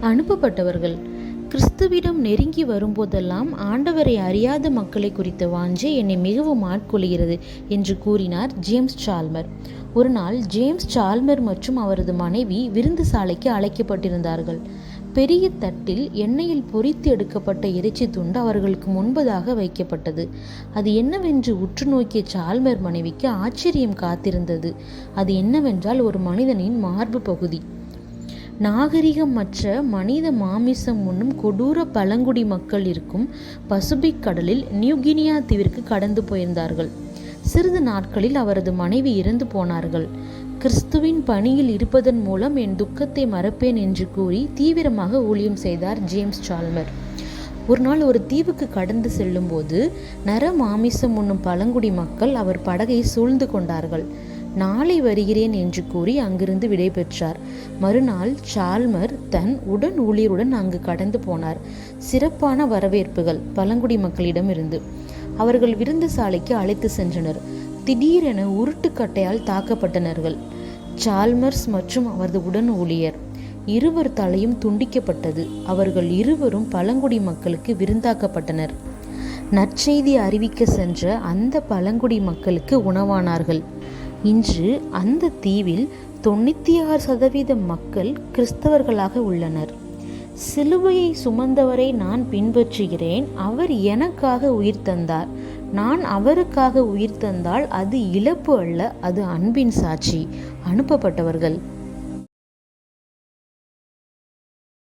அனுப்பப்பட்டவர்கள். கிறிஸ்துவிடம் நெருங்கி வரும்போதெல்லாம் ஆண்டவரை அறியாத மக்களை குறித்த வாஞ்சை என்னை மிகவும் ஆட்கொள்கிறது என்று கூறினார் ஜேம்ஸ் சால்மர். ஒரு நாள் ஜேம்ஸ் சால்மர் மற்றும் அவரது மனைவி விருந்து சாலைக்கு அழைக்கப்பட்டிருந்தார்கள். பெரிய தட்டில் எண்ணெயில் பொரித்து எடுக்கப்பட்ட இறைச்சி துண்டு அவர்களுக்கு முன்பதாக வைக்கப்பட்டது. அது என்னவென்று உற்று நோக்கிய சால்மர் மனைவிக்கு ஆச்சரியம் காத்திருந்தது. அது என்னவென்றால் ஒரு மனிதனின் மார்பு பகுதி. நாகரிகமற்ற மனித மாமிசம் உண்ணும் கொடூர பழங்குடி மக்கள் இருக்கும் பசிபிக் கடலில் நியூகினியா தீவிற்கு கடந்து போயிருந்தார்கள். சிறிது நாட்களில் அவரது மனைவி இறந்து போனார்கள். கிறிஸ்துவின் பணியில் இருப்பதன் மூலம் என் துக்கத்தை மறப்பேன் என்று கூறி தீவிரமாக ஊழியம் செய்தார் ஜேம்ஸ் சால்மர். ஒரு நாள் ஒரு தீவுக்கு கடந்து செல்லும் போது நர மாமிசம் உண்ணும் பழங்குடி மக்கள் அவர் படகை சூழ்ந்து கொண்டார்கள். நாளை வருகிறேன் என்று கூறி அங்கிருந்து விடை பெற்றார். மறுநாள் சால்மர் தன் உடன் ஊழியருடன் அங்கு கடந்து போனார். சிறப்பான வரவேற்புகள் பழங்குடி மக்களிடம் இருந்து. அவர்கள் விருந்து சாலைக்கு அழைத்து சென்றனர். திடீரென உருட்டுக்கட்டையால் தாக்கப்பட்டனர்கள். சால்மர்ஸ் மற்றும் அவரது உடன் ஊழியர் இருவர் தலையும் துண்டிக்கப்பட்டது. அவர்கள் இருவரும் பழங்குடி மக்களுக்கு விருந்தாக்கப்பட்டனர். நற்செய்தி அறிவிக்க சென்ற அந்த பழங்குடி மக்களுக்கு உணவானார்கள். இன்று அந்த தீவில் 96% மக்கள் கிறிஸ்தவர்களாக உள்ளனர். சிலுவையை சுமந்தவரை நான் பின்பற்றுகிறேன். அவர் எனக்காக உயிர் தந்தார். நான் அவருக்காக உயிர் தந்தால் அது இழப்பு அல்ல, அது அன்பின் சாட்சி. அனுப்பப்பட்டவர்கள்.